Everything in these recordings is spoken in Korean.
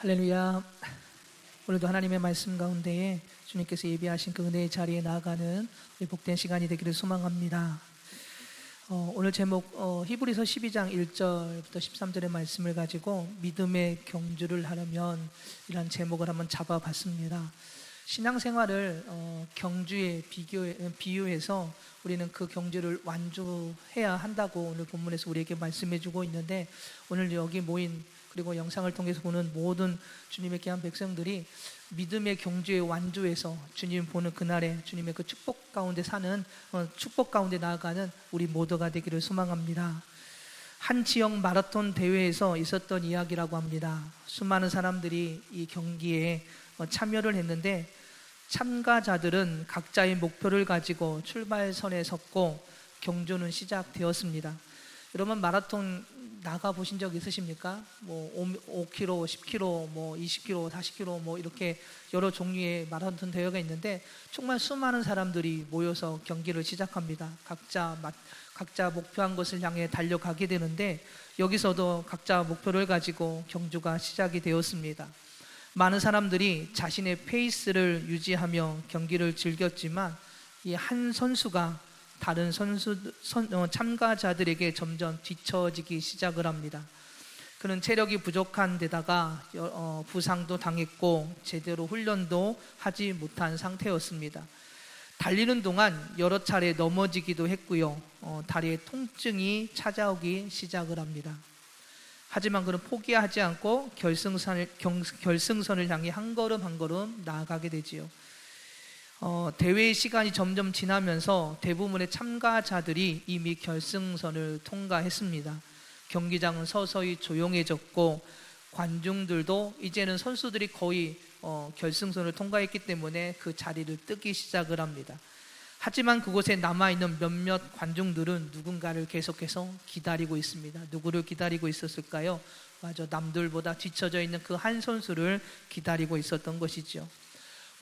할렐루야. 오늘도 하나님의 말씀 가운데에 주님께서 예비하신 그 은혜의 자리에 나아가는 우리 복된 시간이 되기를 소망합니다. 오늘 제목 히브리서 12장 1절부터 13절의 말씀을 가지고 믿음의 경주를 하려면 이란 제목을 한번 잡아봤습니다. 신앙생활을 경주에 비유해서 우리는 그 경주를 완주해야 한다고 오늘 본문에서 우리에게 말씀해주고 있는데, 오늘 여기 모인 그리고 영상을 통해서 보는 모든 주님의 귀한 백성들이 믿음의 경주에 완주해서 주님 보는 그날에 주님의 그 축복 가운데 사는 축복 가운데 나아가는 우리 모두가 되기를 소망합니다. 한 지역 마라톤 대회에서 있었던 이야기라고 합니다. 수많은 사람들이 이 경기에 참여를 했는데, 참가자들은 각자의 목표를 가지고 출발선에 섰고 경주는 시작되었습니다. 여러분, 마라톤 나가 보신 적 있으십니까? 5km, 10km, 20km, 40km 이렇게 여러 종류의 마라톤 대회가 있는데, 정말 수많은 사람들이 모여서 경기를 시작합니다. 각자 목표한 것을 향해 달려가게 되는데, 여기서도 각자 목표를 가지고 경주가 시작이 되었습니다. 많은 사람들이 자신의 페이스를 유지하며 경기를 즐겼지만, 이 한 선수가 다른 참가자들에게 점점 뒤처지기 시작을 합니다. 그는 체력이 부족한 데다가 부상도 당했고 제대로 훈련도 하지 못한 상태였습니다. 달리는 동안 여러 차례 넘어지기도 했고요. 다리에 통증이 찾아오기 시작을 합니다. 하지만 그는 포기하지 않고 결승선을 향해 한 걸음 한 걸음 나아가게 되지요. 대회의 시간이 점점 지나면서 대부분의 참가자들이 이미 결승선을 통과했습니다. 경기장은 서서히 조용해졌고 관중들도 이제는 선수들이 거의 결승선을 통과했기 때문에 그 자리를 뜨기 시작을 합니다. 하지만 그곳에 남아있는 몇몇 관중들은 누군가를 계속해서 기다리고 있습니다. 누구를 기다리고 있었을까요? 맞아, 남들보다 뒤처져 있는 그 한 선수를 기다리고 있었던 것이죠.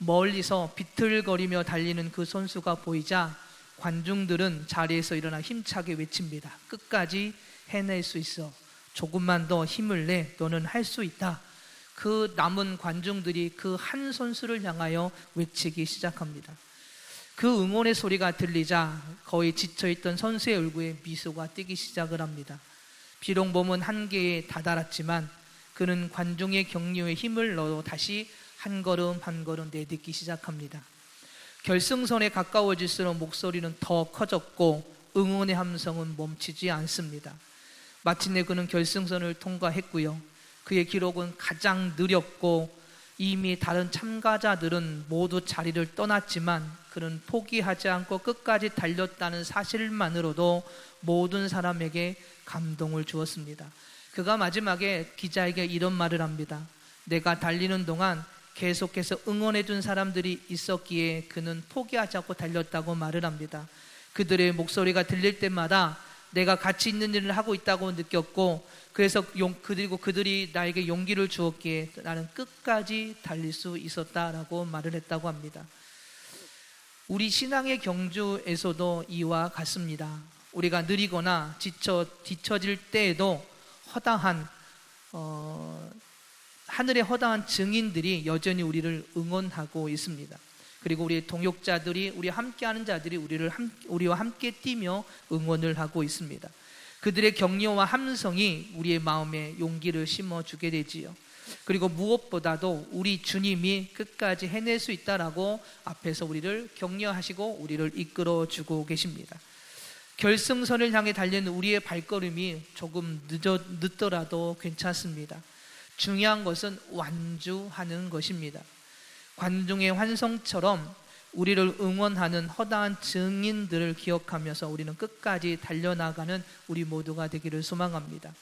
멀리서 비틀거리며 달리는 그 선수가 보이자 관중들은 자리에서 일어나 힘차게 외칩니다. 끝까지 해낼 수 있어. 조금만 더 힘을 내. 너는 할 수 있다. 그 남은 관중들이 그 한 선수를 향하여 외치기 시작합니다. 그 응원의 소리가 들리자 거의 지쳐있던 선수의 얼굴에 미소가 띄기 시작을 합니다. 비록 몸은 한계에 다다랐지만 그는 관중의 격려에 힘을 넣어 다시 한 걸음 한 걸음 내딛기 시작합니다. 결승선에 가까워질수록 목소리는 더 커졌고 응원의 함성은 멈추지 않습니다. 마침내 그는 결승선을 통과했고요. 그의 기록은 가장 느렸고 이미 다른 참가자들은 모두 자리를 떠났지만 그는 포기하지 않고 끝까지 달렸다는 사실만으로도 모든 사람에게 감동을 주었습니다. 그가 마지막에 기자에게 이런 말을 합니다. 내가 달리는 동안 계속해서 응원해준 사람들이 있었기에 그는 포기하지 않고 달렸다고 말을 합니다. 그들의 목소리가 들릴 때마다 내가 가치 있는 일을 하고 있다고 느꼈고, 그래서 그리고 그들이 나에게 용기를 주었기에 나는 끝까지 달릴 수 있었다라고 말을 했다고 합니다. 우리 신앙의 경주에서도 이와 같습니다. 우리가 느리거나 뒤처질 때에도 하늘의 허다한 증인들이 여전히 우리를 응원하고 있습니다. 그리고 우리의 동역자들이, 우리 함께하는 자들이 우리와 함께 뛰며 응원을 하고 있습니다. 그들의 격려와 함성이 우리의 마음에 용기를 심어주게 되지요. 그리고 무엇보다도 우리 주님이 끝까지 해낼 수 있다라고 앞에서 우리를 격려하시고 우리를 이끌어주고 계십니다. 결승선을 향해 달리는 우리의 발걸음이 조금 늦더라도 괜찮습니다. 중요한 것은 완주하는 것입니다. 관중의 환성처럼 우리를 응원하는 허다한 증인들을 기억하면서 우리는 끝까지 달려나가는 우리 모두가 되기를 소망합니다.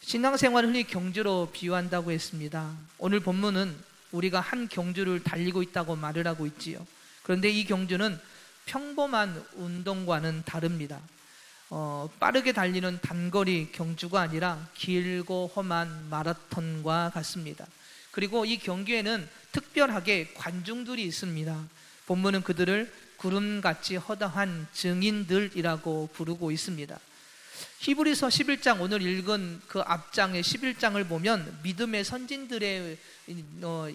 신앙생활을 흔히 경주로 비유한다고 했습니다. 오늘 본문은 우리가 한 경주를 달리고 있다고 말을 하고 있지요. 그런데 이 경주는 평범한 운동과는 다릅니다. 빠르게 달리는 단거리 경주가 아니라 길고 험한 마라톤과 같습니다. 그리고 이 경기에는 특별하게 관중들이 있습니다. 본문은 그들을 구름같이 허다한 증인들이라고 부르고 있습니다. 히브리서 11장, 오늘 읽은 그 앞장의 11장을 보면 믿음의 선진들의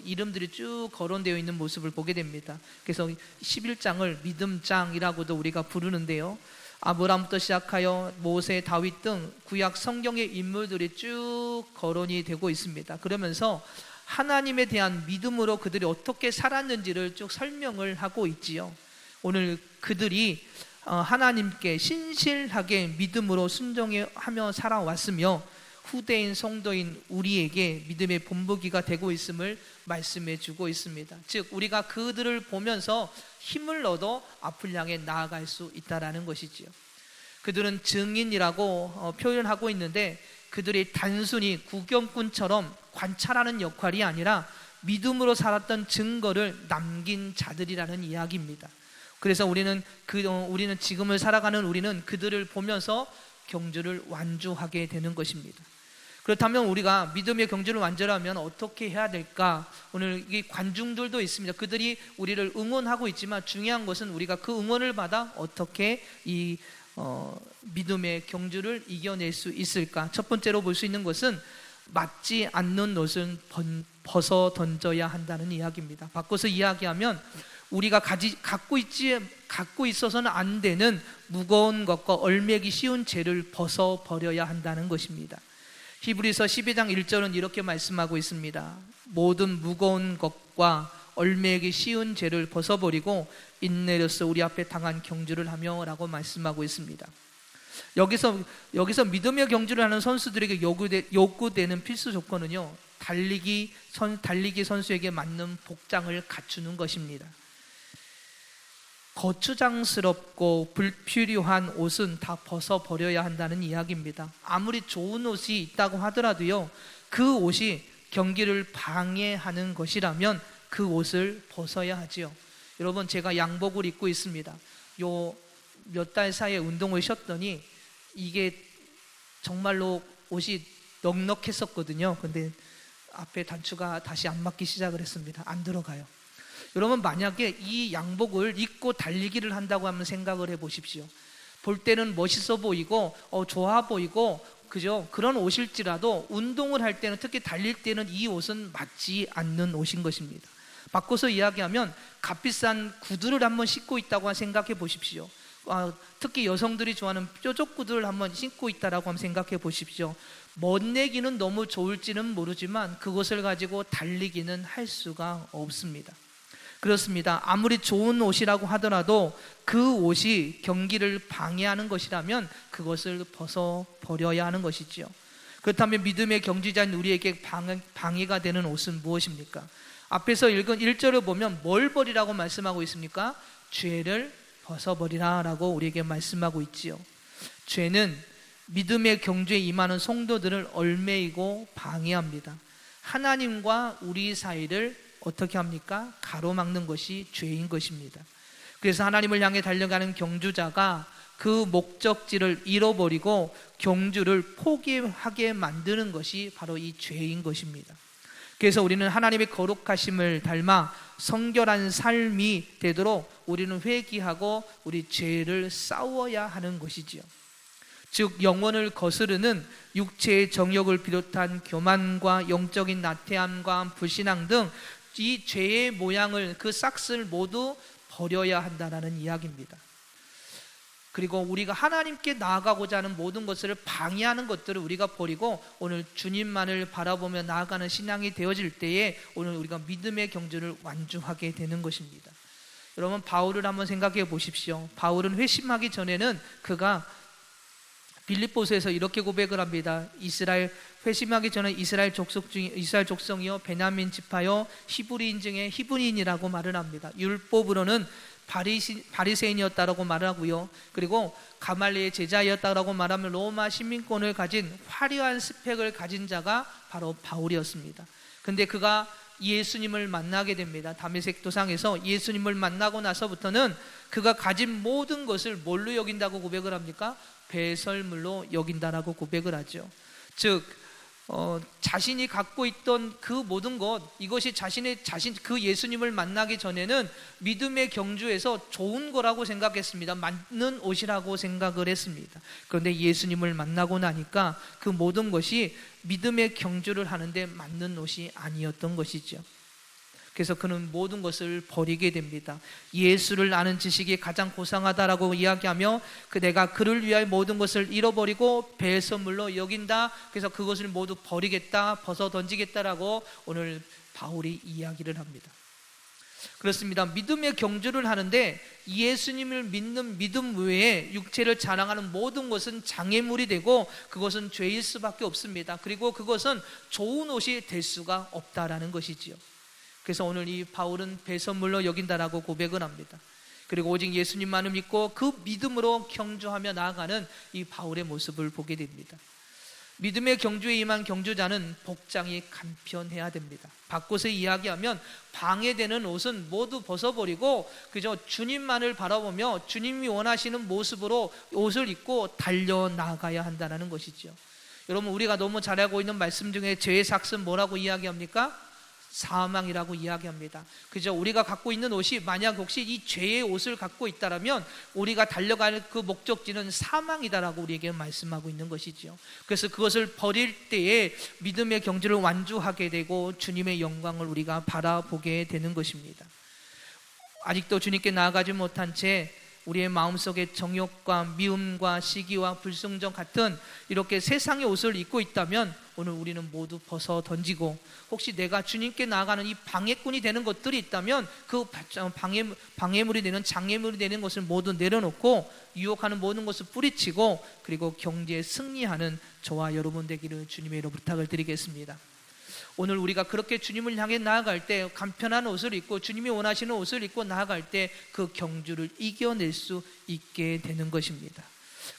이름들이 쭉 거론되어 있는 모습을 보게 됩니다. 그래서 11장을 믿음장이라고도 우리가 부르는데요, 아브라함부터 시작하여 모세, 다윗 등 구약 성경의 인물들이 쭉 거론이 되고 있습니다. 그러면서 하나님에 대한 믿음으로 그들이 어떻게 살았는지를 쭉 설명을 하고 있지요. 오늘 그들이 하나님께 신실하게 믿음으로 순종하며 살아왔으며 후대인 성도인 우리에게 믿음의 본보기가 되고 있음을 말씀해 주고 있습니다. 즉 우리가 그들을 보면서 힘을 얻어 앞을 향해 나아갈 수 있다라는 것이지요. 그들은 증인이라고 표현하고 있는데, 그들이 단순히 구경꾼처럼 관찰하는 역할이 아니라 믿음으로 살았던 증거를 남긴 자들이라는 이야기입니다. 그래서 우리는 지금을 살아가는 우리는 그들을 보면서 경주를 완주하게 되는 것입니다. 그렇다면 우리가 믿음의 경주를 완주하려면 어떻게 해야 될까? 오늘 이 관중들도 있습니다. 그들이 우리를 응원하고 있지만 중요한 것은 우리가 그 응원을 받아 어떻게 이 믿음의 경주를 이겨낼 수 있을까? 첫 번째로 볼 수 있는 것은 맞지 않는 옷은 벗어 던져야 한다는 이야기입니다. 바꿔서 이야기하면 우리가 갖고 있어서는 안 되는 무거운 것과 얼매기 쉬운 죄를 벗어 버려야 한다는 것입니다. 히브리서 12장 1절은 이렇게 말씀하고 있습니다. 모든 무거운 것과 얼매기 쉬운 죄를 벗어버리고 인내로서 우리 앞에 당한 경주를 하며 라고 말씀하고 있습니다. 여기서 믿음의 경주를 하는 선수들에게 요구되는 필수 조건은요, 달리기 선수에게 맞는 복장을 갖추는 것입니다. 거추장스럽고 불필요한 옷은 다 벗어버려야 한다는 이야기입니다. 아무리 좋은 옷이 있다고 하더라도요, 그 옷이 경기를 방해하는 것이라면 그 옷을 벗어야 하지요. 여러분, 제가 양복을 입고 있습니다. 요 몇 달 사이에 운동을 쉬었더니 이게 정말로 옷이 넉넉했었거든요. 근데 앞에 단추가 다시 안 맞기 시작을 했습니다. 안 들어가요. 여러분, 만약에 이 양복을 입고 달리기를 한다고 하면 생각을 해보십시오. 볼 때는 멋있어 보이고 좋아 보이고 그죠? 그런 옷일지라도 운동을 할 때는, 특히 달릴 때는 이 옷은 맞지 않는 옷인 것입니다. 바꿔서 이야기하면 값비싼 구두를 한번 신고 있다고 생각해 보십시오. 특히 여성들이 좋아하는 뾰족 구두를 한번 신고 있다라고 한번 생각해 보십시오. 멋내기는 너무 좋을지는 모르지만 그것을 가지고 달리기는 할 수가 없습니다. 그렇습니다. 아무리 좋은 옷이라고 하더라도 그 옷이 경기를 방해하는 것이라면 그것을 벗어버려야 하는 것이지요. 그렇다면 믿음의 경주자인 우리에게 방해가 되는 옷은 무엇입니까? 앞에서 읽은 1절을 보면 뭘 버리라고 말씀하고 있습니까? 죄를 벗어버리라 라고 우리에게 말씀하고 있지요. 죄는 믿음의 경주에 임하는 성도들을 얼매이고 방해합니다. 하나님과 우리 사이를 어떻게 합니까? 가로막는 것이 죄인 것입니다. 그래서 하나님을 향해 달려가는 경주자가 그 목적지를 잃어버리고 경주를 포기하게 만드는 것이 바로 이 죄인 것입니다. 그래서 우리는 하나님의 거룩하심을 닮아 성결한 삶이 되도록 우리는 회개하고 우리 죄를 싸워야 하는 것이지요. 즉 영혼을 거스르는 육체의 정욕을 비롯한 교만과 영적인 나태함과 불신앙 등 이 죄의 모양을, 그 싹을 모두 버려야 한다는 이야기입니다. 그리고 우리가 하나님께 나아가고자 하는 모든 것을 방해하는 것들을 우리가 버리고 오늘 주님만을 바라보며 나아가는 신앙이 되어질 때에 오늘 우리가 믿음의 경주를 완주하게 되는 것입니다. 여러분, 바울을 한번 생각해 보십시오. 바울은 회심하기 전에는 그가 빌립보서에서 이렇게 고백을 합니다. 회심하기 전에 이스라엘 족성이요 베냐민 지파요 히브리인 중에 히브리인이라고 말을 합니다. 율법으로는 바리새인이었다라고 말하고요. 그리고 가말리의 제자였다라고 말하면 로마 시민권을 가진 화려한 스펙을 가진 자가 바로 바울이었습니다. 근데 그가 예수님을 만나게 됩니다. 다메섹 도상에서 예수님을 만나고 나서부터는 그가 가진 모든 것을 뭘로 여긴다고 고백을 합니까? 배설물로 여긴다라고 고백을 하죠. 즉 자신이 갖고 있던 그 모든 것, 이것이 그 예수님을 만나기 전에는 믿음의 경주에서 좋은 거라고 생각했습니다. 맞는 옷이라고 생각을 했습니다. 그런데 예수님을 만나고 나니까 그 모든 것이 믿음의 경주를 하는데 맞는 옷이 아니었던 것이죠. 그래서 그는 모든 것을 버리게 됩니다. 예수를 아는 지식이 가장 고상하다라고 이야기하며 내가 그를 위하여 모든 것을 잃어버리고 배의 선물로 여긴다. 그래서 그것을 모두 버리겠다, 벗어 던지겠다라고 오늘 바울이 이야기를 합니다. 그렇습니다. 믿음의 경주를 하는데 예수님을 믿는 믿음 외에 육체를 자랑하는 모든 것은 장애물이 되고 그것은 죄일 수밖에 없습니다. 그리고 그것은 좋은 옷이 될 수가 없다라는 것이지요. 그래서 오늘 이 바울은 배선물로 여긴다라고 고백을 합니다. 그리고 오직 예수님만을 믿고 그 믿음으로 경주하며 나아가는 이 바울의 모습을 보게 됩니다. 믿음의 경주에 임한 경주자는 복장이 간편해야 됩니다. 바꿔서 이야기하면 방해되는 옷은 모두 벗어버리고 그저 주님만을 바라보며 주님이 원하시는 모습으로 옷을 입고 달려나가야 한다는 것이죠. 여러분, 우리가 너무 잘 알고 있는 말씀 중에 죄의 삭은 뭐라고 이야기합니까? 사망이라고 이야기합니다. 그죠? 우리가 갖고 있는 옷이 만약 혹시 이 죄의 옷을 갖고 있다라면 우리가 달려갈 그 목적지는 사망이다라고 우리에게 말씀하고 있는 것이죠. 그래서 그것을 버릴 때에 믿음의 경주를 완주하게 되고 주님의 영광을 우리가 바라보게 되는 것입니다. 아직도 주님께 나아가지 못한 채 우리의 마음속에 정욕과 미움과 시기와 불순종 같은 이렇게 세상의 옷을 입고 있다면 오늘 우리는 모두 벗어 던지고, 혹시 내가 주님께 나아가는 이 방해꾼이 되는 것들이 있다면 그 방해물이 되는 장애물이 되는 것을 모두 내려놓고 유혹하는 모든 것을 뿌리치고 그리고 경주에 승리하는 저와 여러분 되기를 주님의 이름으로 부탁을 드리겠습니다. 오늘 우리가 그렇게 주님을 향해 나아갈 때 간편한 옷을 입고 주님이 원하시는 옷을 입고 나아갈 때 그 경주를 이겨낼 수 있게 되는 것입니다.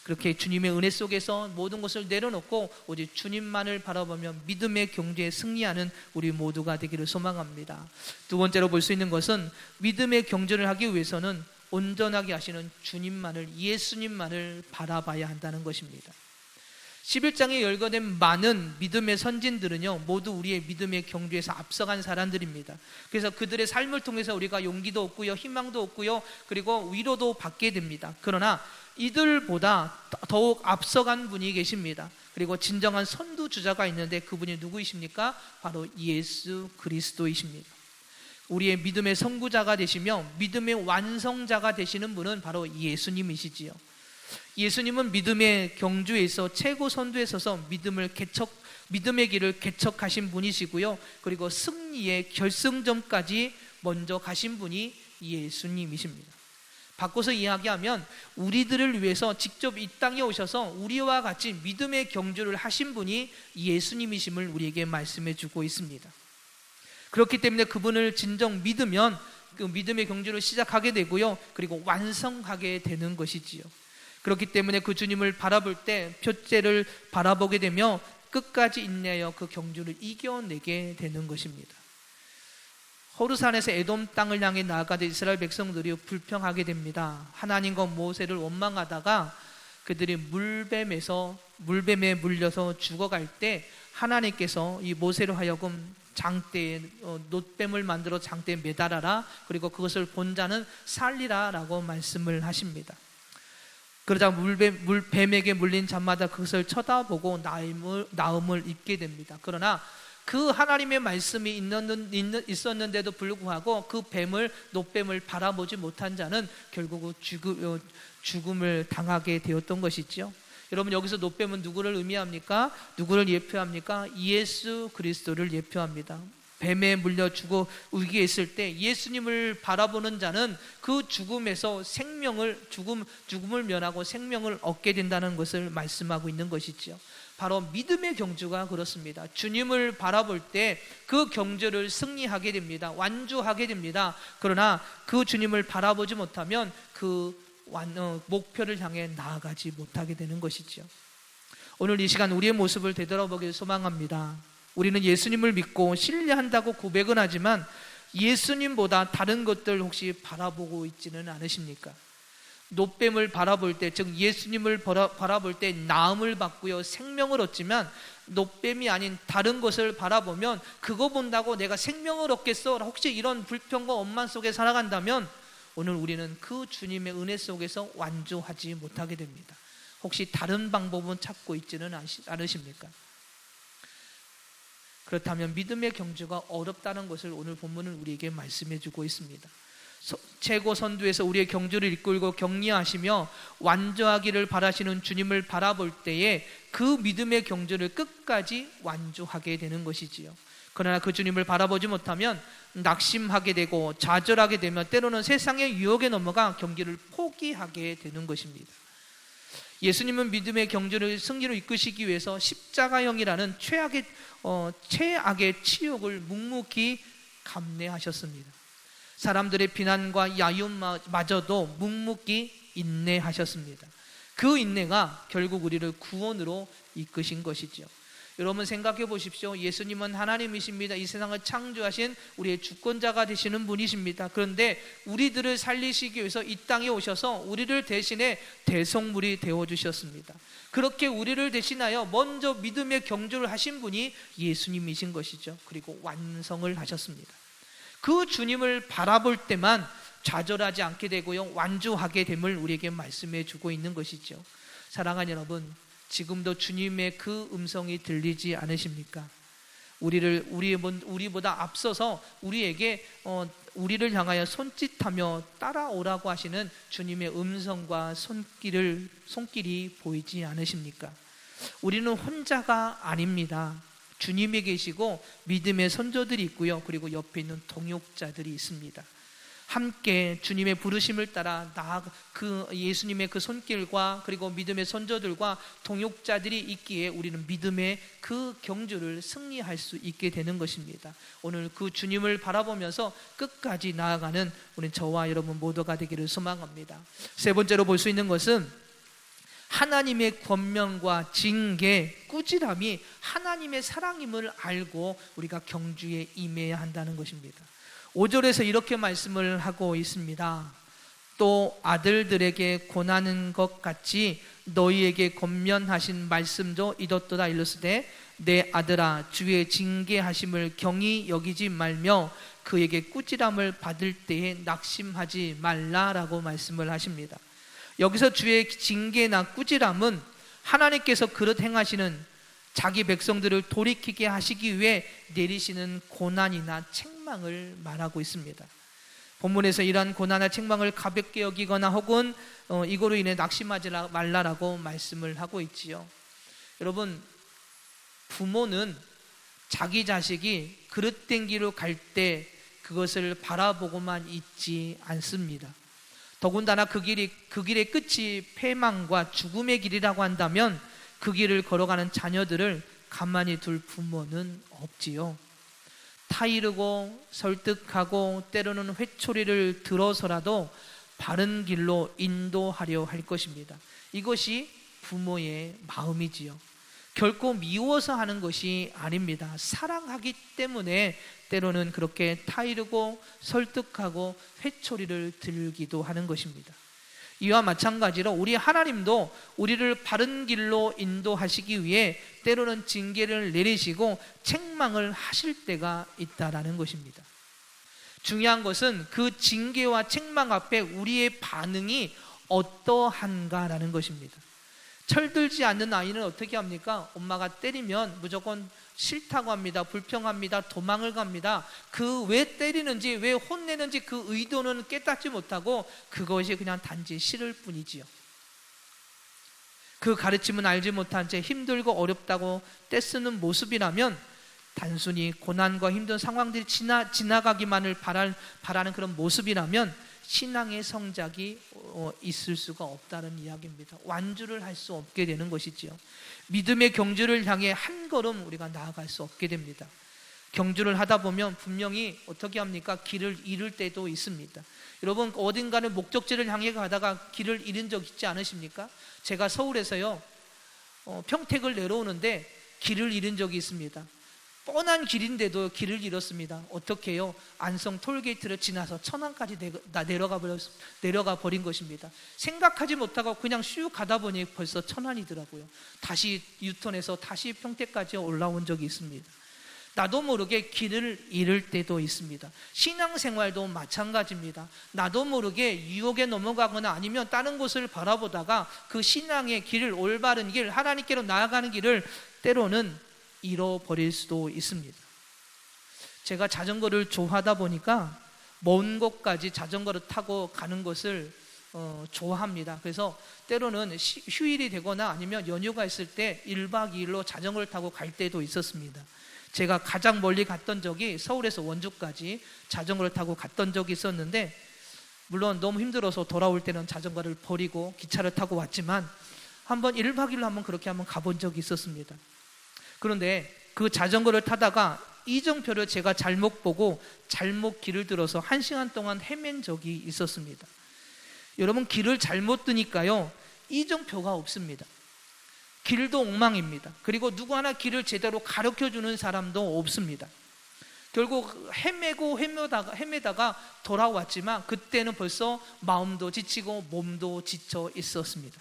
그렇게 주님의 은혜 속에서 모든 것을 내려놓고 오직 주님만을 바라보며 믿음의 경주에 승리하는 우리 모두가 되기를 소망합니다. 두 번째로 볼 수 있는 것은 믿음의 경주를 하기 위해서는 온전하게 하시는 주님만을, 예수님만을 바라봐야 한다는 것입니다. 11장에 열거된 많은 믿음의 선진들은요 모두 우리의 믿음의 경주에서 앞서간 사람들입니다. 그래서 그들의 삶을 통해서 우리가 용기도 얻고요, 희망도 얻고요, 그리고 위로도 받게 됩니다. 그러나 이들보다 더욱 앞서간 분이 계십니다. 그리고 진정한 선두주자가 있는데 그분이 누구이십니까? 바로 예수 그리스도이십니다. 우리의 믿음의 선구자가 되시며 믿음의 완성자가 되시는 분은 바로 예수님이시지요. 예수님은 믿음의 경주에 있어 최고 선두에 서서 믿음의 길을 개척하신 분이시고요, 그리고 승리의 결승점까지 먼저 가신 분이 예수님이십니다. 바꿔서 이야기하면 우리들을 위해서 직접 이 땅에 오셔서 우리와 같이 믿음의 경주를 하신 분이 예수님이심을 우리에게 말씀해 주고 있습니다. 그렇기 때문에 그분을 진정 믿으면 그 믿음의 경주를 시작하게 되고요, 그리고 완성하게 되는 것이지요. 그렇기 때문에 그 주님을 바라볼 때 표제를 바라보게 되며 끝까지 인내하여 그 경주를 이겨내게 되는 것입니다. 호르산에서 에돔 땅을 향해 나아가던 이스라엘 백성들이 불평하게 됩니다. 하나님과 모세를 원망하다가 그들이 물뱀에 물려서 죽어갈 때 하나님께서 이 모세로 하여금 장대에 놋뱀을 만들어 장대에 매달아라, 그리고 그것을 본 자는 살리라 라고 말씀을 하십니다. 그러자 물뱀에게 물린 자마다 그것을 쳐다보고 나음을 입게 됩니다. 그러나 그 하나님의 말씀이 있었는데도 불구하고 그 놋뱀을 바라보지 못한 자는 결국 죽음을 당하게 되었던 것이죠. 여러분, 여기서 놋뱀은 누구를 의미합니까? 누구를 예표합니까? 예수 그리스도를 예표합니다. 뱀에 물려 죽어 위기에 있을 때 예수님을 바라보는 자는 그 죽음에서 죽음을 면하고 생명을 얻게 된다는 것을 말씀하고 있는 것이죠. 바로 믿음의 경주가 그렇습니다. 주님을 바라볼 때 그 경주를 승리하게 됩니다. 완주하게 됩니다. 그러나 그 주님을 바라보지 못하면 그 목표를 향해 나아가지 못하게 되는 것이죠. 오늘 이 시간 우리의 모습을 되돌아보길 소망합니다. 우리는 예수님을 믿고 신뢰한다고 고백은 하지만 예수님보다 다른 것들 혹시 바라보고 있지는 않으십니까? 놋뱀을 바라볼 때, 즉 예수님을 바라볼 때 나음을 받고요, 생명을 얻지만 노뱀이 아닌 다른 것을 바라보면 그거 본다고 내가 생명을 얻겠어? 혹시 이런 불평과 원망 속에 살아간다면 오늘 우리는 그 주님의 은혜 속에서 완주하지 못하게 됩니다. 혹시 다른 방법은 찾고 있지는 않으십니까? 그렇다면 믿음의 경주가 어렵다는 것을 오늘 본문은 우리에게 말씀해 주고 있습니다. 최고 선두에서 우리의 경주를 이끌고 격려하시며 완주하기를 바라시는 주님을 바라볼 때에 그 믿음의 경주를 끝까지 완주하게 되는 것이지요. 그러나 그 주님을 바라보지 못하면 낙심하게 되고 좌절하게 되면 때로는 세상의 유혹에 넘어가 경기를 포기하게 되는 것입니다. 예수님은 믿음의 경주를 승리로 이끄시기 위해서 십자가형이라는 최악의 치욕을 묵묵히 감내하셨습니다. 사람들의 비난과 야유마저도 묵묵히 인내하셨습니다. 그 인내가 결국 우리를 구원으로 이끄신 것이죠. 여러분 생각해 보십시오. 예수님은 하나님이십니다. 이 세상을 창조하신 우리의 주권자가 되시는 분이십니다. 그런데 우리들을 살리시기 위해서 이 땅에 오셔서 우리를 대신에 대속물이 되어주셨습니다. 그렇게 우리를 대신하여 먼저 믿음의 경주를 하신 분이 예수님이신 것이죠. 그리고 완성을 하셨습니다. 그 주님을 바라볼 때만 좌절하지 않게 되고요, 완주하게 됨을 우리에게 말씀해 주고 있는 것이죠. 사랑하는 여러분, 지금도 주님의 그 음성이 들리지 않으십니까? 우리보다 앞서서 우리를 향하여 손짓하며 따라오라고 하시는 주님의 음성과 손길이 보이지 않으십니까? 우리는 혼자가 아닙니다. 주님이 계시고 믿음의 선조들이 있고요, 그리고 옆에 있는 동역자들이 있습니다. 함께 주님의 부르심을 따라 예수님의 그 손길과 그리고 믿음의 선조들과 동역자들이 있기에 우리는 믿음의 그 경주를 승리할 수 있게 되는 것입니다. 오늘 그 주님을 바라보면서 끝까지 나아가는 우리 저와 여러분 모두가 되기를 소망합니다. 세 번째로 볼 수 있는 것은 하나님의 권면과 징계, 꾸지람이 하나님의 사랑임을 알고 우리가 경주에 임해야 한다는 것입니다. 5절에서 이렇게 말씀을 하고 있습니다. 또 아들들에게 권하는 것 같이 너희에게 권면하신 말씀도 이렇도다 일렀으되 내 아들아 주의 징계하심을 경히 여기지 말며 그에게 꾸지람을 받을 때에 낙심하지 말라라고 말씀을 하십니다. 여기서 주의 징계나 꾸지람은 하나님께서 그릇 행하시는 자기 백성들을 돌이키게 하시기 위해 내리시는 고난이나 책망을 말하고 있습니다. 본문에서 이러한 고난이나 책망을 가볍게 여기거나 혹은 이거로 인해 낙심하지 말라라고 말씀을 하고 있지요. 여러분, 부모는 자기 자식이 그릇된 길로 갈 때 그것을 바라보고만 있지 않습니다. 더군다나 그 길의 끝이 패망과 죽음의 길이라고 한다면 그 길을 걸어가는 자녀들을 가만히 둘 부모는 없지요. 타이르고 설득하고 때로는 회초리를 들어서라도 바른 길로 인도하려 할 것입니다. 이것이 부모의 마음이지요. 결코 미워서 하는 것이 아닙니다. 사랑하기 때문에 때로는 그렇게 타이르고 설득하고 회초리를 들기도 하는 것입니다. 이와 마찬가지로 우리 하나님도 우리를 바른 길로 인도하시기 위해 때로는 징계를 내리시고 책망을 하실 때가 있다라는 것입니다. 중요한 것은 그 징계와 책망 앞에 우리의 반응이 어떠한가라는 것입니다. 철들지 않는 아이는 어떻게 합니까? 엄마가 때리면 무조건 싫다고 합니다. 불평합니다. 도망을 갑니다. 그 왜 때리는지, 왜 혼내는지 그 의도는 깨닫지 못하고 그것이 그냥 단지 싫을 뿐이지요. 그 가르침은 알지 못한 채 힘들고 어렵다고 떼쓰는 모습이라면 단순히 고난과 힘든 상황들이 지나가기만을 바라는 그런 모습이라면 신앙의 성장이 있을 수가 없다는 이야기입니다. 완주를 할 수 없게 되는 것이지요. 믿음의 경주를 향해 한 걸음 우리가 나아갈 수 없게 됩니다. 경주를 하다 보면 분명히 어떻게 합니까? 길을 잃을 때도 있습니다. 여러분, 어딘가는 목적지를 향해 가다가 길을 잃은 적 있지 않으십니까? 제가 서울에서요 평택을 내려오는데 길을 잃은 적이 있습니다. 뻔한 길인데도 길을 잃었습니다. 어떻게 해요? 안성 톨게이트를 지나서 천안까지 내려가 버린 것입니다. 생각하지 못하고 그냥 슉 가다 보니 벌써 천안이더라고요. 다시 유턴해서 다시 평택까지 올라온 적이 있습니다. 나도 모르게 길을 잃을 때도 있습니다. 신앙생활도 마찬가지입니다. 나도 모르게 유혹에 넘어가거나 아니면 다른 곳을 바라보다가 그 신앙의 길을, 올바른 길, 하나님께로 나아가는 길을 때로는 잃어버릴 수도 있습니다. 제가 자전거를 좋아하다 보니까 먼 곳까지 자전거를 타고 가는 것을 좋아합니다. 그래서 때로는 휴일이 되거나 아니면 연휴가 있을 때 1박 2일로 자전거를 타고 갈 때도 있었습니다. 제가 가장 멀리 갔던 적이 서울에서 원주까지 자전거를 타고 갔던 적이 있었는데, 물론 너무 힘들어서 돌아올 때는 자전거를 버리고 기차를 타고 왔지만 한번 1박 2일로 한번 그렇게 한번 가본 적이 있었습니다. 그런데 그 자전거를 타다가 이정표를 제가 잘못 보고 잘못 길을 들어서 1시간 동안 헤맨 적이 있었습니다. 여러분, 길을 잘못 드니까요, 이정표가 없습니다. 길도 엉망입니다. 그리고 누구 하나 길을 제대로 가르쳐주는 사람도 없습니다. 결국 헤매다가 돌아왔지만 그때는 벌써 마음도 지치고 몸도 지쳐 있었습니다.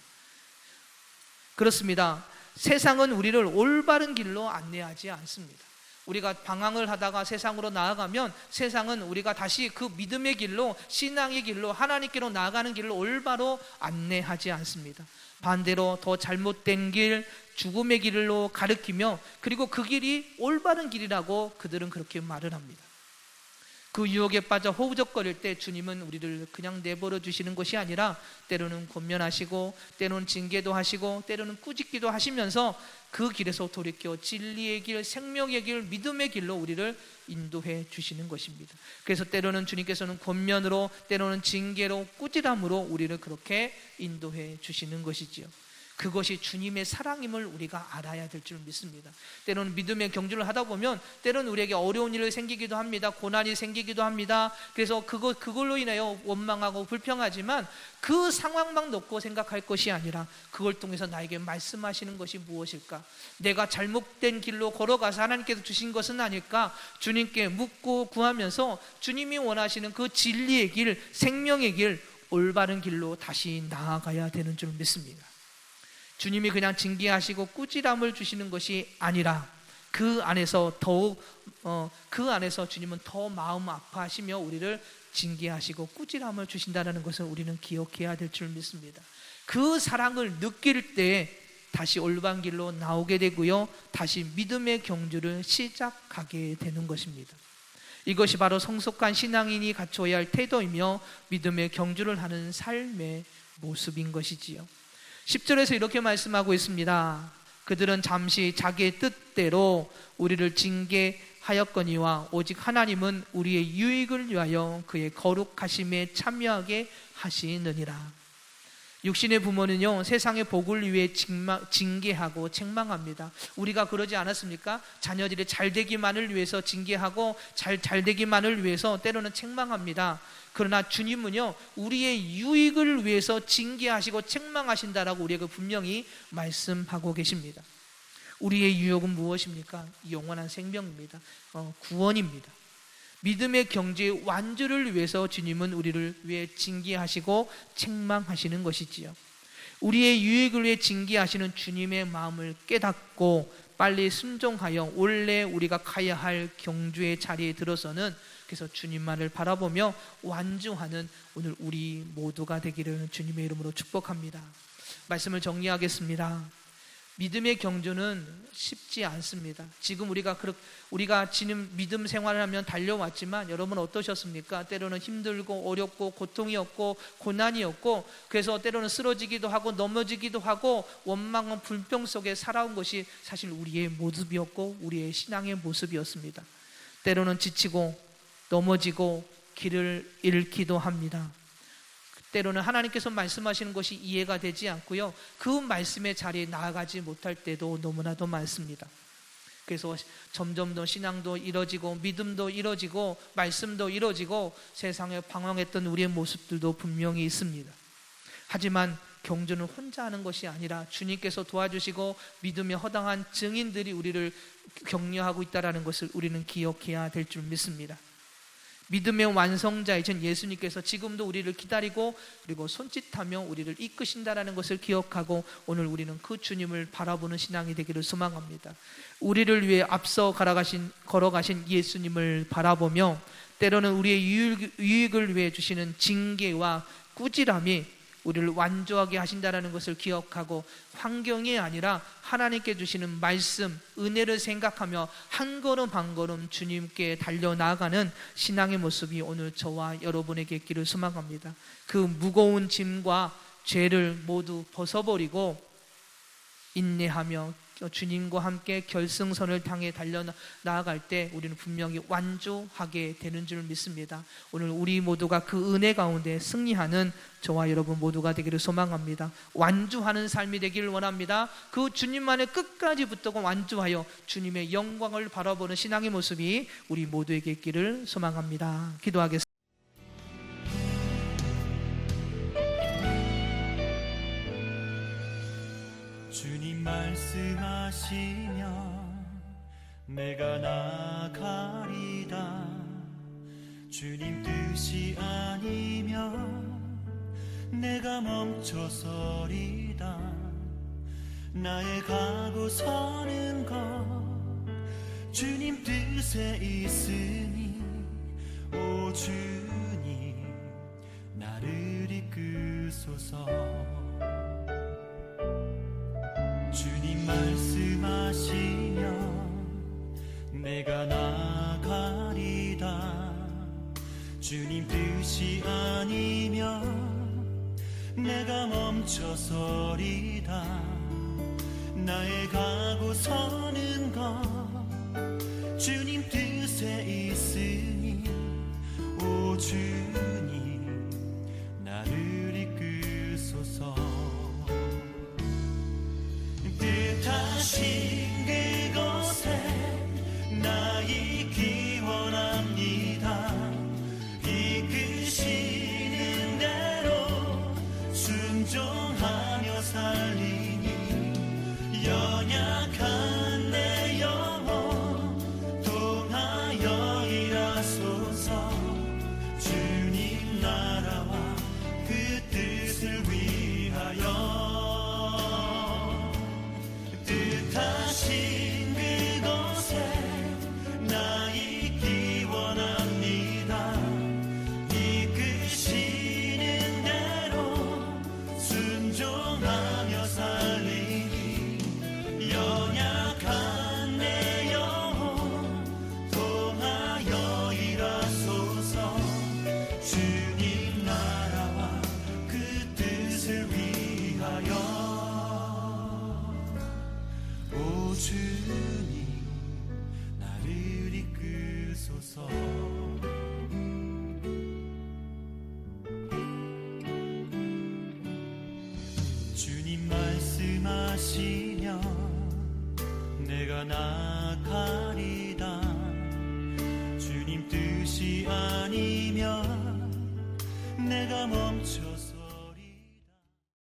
그렇습니다. 세상은 우리를 올바른 길로 안내하지 않습니다. 우리가 방황을 하다가 세상으로 나아가면 세상은 우리가 다시 그 믿음의 길로, 신앙의 길로, 하나님께로 나아가는 길로 올바로 안내하지 않습니다. 반대로 더 잘못된 길, 죽음의 길로 가르치며, 그리고 그 길이 올바른 길이라고 그들은 그렇게 말을 합니다. 그 유혹에 빠져 허우적거릴 때 주님은 우리를 그냥 내버려 주시는 것이 아니라 때로는 권면하시고, 때로는 징계도 하시고, 때로는 꾸짖기도 하시면서 그 길에서 돌이켜 진리의 길, 생명의 길, 믿음의 길로 우리를 인도해 주시는 것입니다. 그래서 때로는 주님께서는 권면으로, 때로는 징계로, 꾸지람으로 우리를 그렇게 인도해 주시는 것이지요. 그것이 주님의 사랑임을 우리가 알아야 될 줄 믿습니다. 때로는 믿음의 경주를 하다 보면 때로는 우리에게 어려운 일이 생기기도 합니다. 고난이 생기기도 합니다. 그래서 그걸로 인하여 원망하고 불평하지만 그 상황만 놓고 생각할 것이 아니라 그걸 통해서 나에게 말씀하시는 것이 무엇일까? 내가 잘못된 길로 걸어가서 하나님께서 주신 것은 아닐까? 주님께 묻고 구하면서 주님이 원하시는 그 진리의 길, 생명의 길, 올바른 길로 다시 나아가야 되는 줄 믿습니다. 주님이 그냥 징계하시고 꾸지람을 주시는 것이 아니라 그 안에서 주님은 더 마음 아파하시며 우리를 징계하시고 꾸지람을 주신다는 것을 우리는 기억해야 될 줄 믿습니다. 그 사랑을 느낄 때 다시 올바른 길로 나오게 되고요, 다시 믿음의 경주를 시작하게 되는 것입니다. 이것이 바로 성숙한 신앙인이 갖춰야 할 태도이며 믿음의 경주를 하는 삶의 모습인 것이지요. 10절에서 이렇게 말씀하고 있습니다. 그들은 잠시 자기의 뜻대로 우리를 징계하였거니와 오직 하나님은 우리의 유익을 위하여 그의 거룩하심에 참여하게 하시느니라. 육신의 부모는요, 세상의 복을 위해 징계하고 책망합니다. 우리가 그러지 않았습니까? 자녀들이 잘 되기만을 위해서 징계하고 잘 되기만을 위해서 때로는 책망합니다. 그러나 주님은요, 우리의 유익을 위해서 징계하시고 책망하신다라고 우리에게 분명히 말씀하고 계십니다. 우리의 유익은 무엇입니까? 영원한 생명입니다. 구원입니다. 믿음의 경제의 완주를 위해서 주님은 우리를 위해 징계하시고 책망하시는 것이지요. 우리의 유익을 위해 징계하시는 주님의 마음을 깨닫고 빨리 순종하여 원래 우리가 가야 할 경주의 자리에 들어서는, 그래서 주님만을 바라보며 완주하는 오늘 우리 모두가 되기를 주님의 이름으로 축복합니다. 말씀을 정리하겠습니다. 믿음의 경주는 쉽지 않습니다. 지금 우리가 지금 믿음 생활을 하면 달려왔지만 여러분 어떠셨습니까? 때로는 힘들고 어렵고 고통이었고 고난이었고, 그래서 때로는 쓰러지기도 하고 넘어지기도 하고 원망과 불평 속에 살아온 것이 사실 우리의 모습이었고 우리의 신앙의 모습이었습니다. 때로는 지치고 넘어지고 길을 잃기도 합니다. 때로는 하나님께서 말씀하시는 것이 이해가 되지 않고요, 그 말씀의 자리에 나아가지 못할 때도 너무나도 많습니다. 그래서 점점 더 신앙도 이뤄지고 믿음도 이뤄지고 말씀도 이뤄지고 세상에 방황했던 우리의 모습들도 분명히 있습니다. 하지만 경주는 혼자 하는 것이 아니라 주님께서 도와주시고 믿음에 허당한 증인들이 우리를 격려하고 있다는 것을 우리는 기억해야 될 줄 믿습니다. 믿음의 완성자이신 예수님께서 지금도 우리를 기다리고 그리고 손짓하며 우리를 이끄신다는 것을 기억하고 오늘 우리는 그 주님을 바라보는 신앙이 되기를 소망합니다. 우리를 위해 앞서 걸어가신 예수님을 바라보며 때로는 우리의 유익을 위해 주시는 징계와 꾸지람이 우리를 완주하게 하신다는 것을 기억하고 환경이 아니라 하나님께 주시는 말씀, 은혜를 생각하며 한 걸음 한 걸음 주님께 달려나가는 신앙의 모습이 오늘 저와 여러분에게 있기를 소망합니다. 그 무거운 짐과 죄를 모두 벗어버리고 인내하며 주님과 함께 결승선을 향해 달려나아갈 때 우리는 분명히 완주하게 되는 줄 믿습니다. 오늘 우리 모두가 그 은혜 가운데 승리하는 저와 여러분 모두가 되기를 소망합니다. 완주하는 삶이 되기를 원합니다. 그 주님만의 끝까지 붙들고 완주하여 주님의 영광을 바라보는 신앙의 모습이 우리 모두에게 있기를 소망합니다. 기도하겠습니다. 주님 말씀하시면 내가 나가리다. 주님 뜻이 아니면 내가 멈춰서리다. 나의 가고 서는 것 주님 뜻에 있으니 오 주님 나를 이끄소서. 주님 말씀하시면 내가 나가리다. 주님 뜻이 아니면 내가 멈춰서리다. 나의 가고 서는 것 주님 뜻에 있으니 오 주님 나를 이끄소서. 뜻하신 그곳에 나 있기 원합니다. 이끄시는 대로 순종하며 살리니 연약한 내 영혼 통하여 일하소서. 주님 나라와 그 뜻을 위하여 뜻하신 그곳에 나 있기 원합니다. 이끄시는 대로 순종하며 살리니 연약한 내 영혼 통하여 일하소서. 주님 나라와 그 뜻을 위하여 오 주님 나를 이끄소서. 주님 말씀하시면 내가 나가리다. 주님 뜻이 아니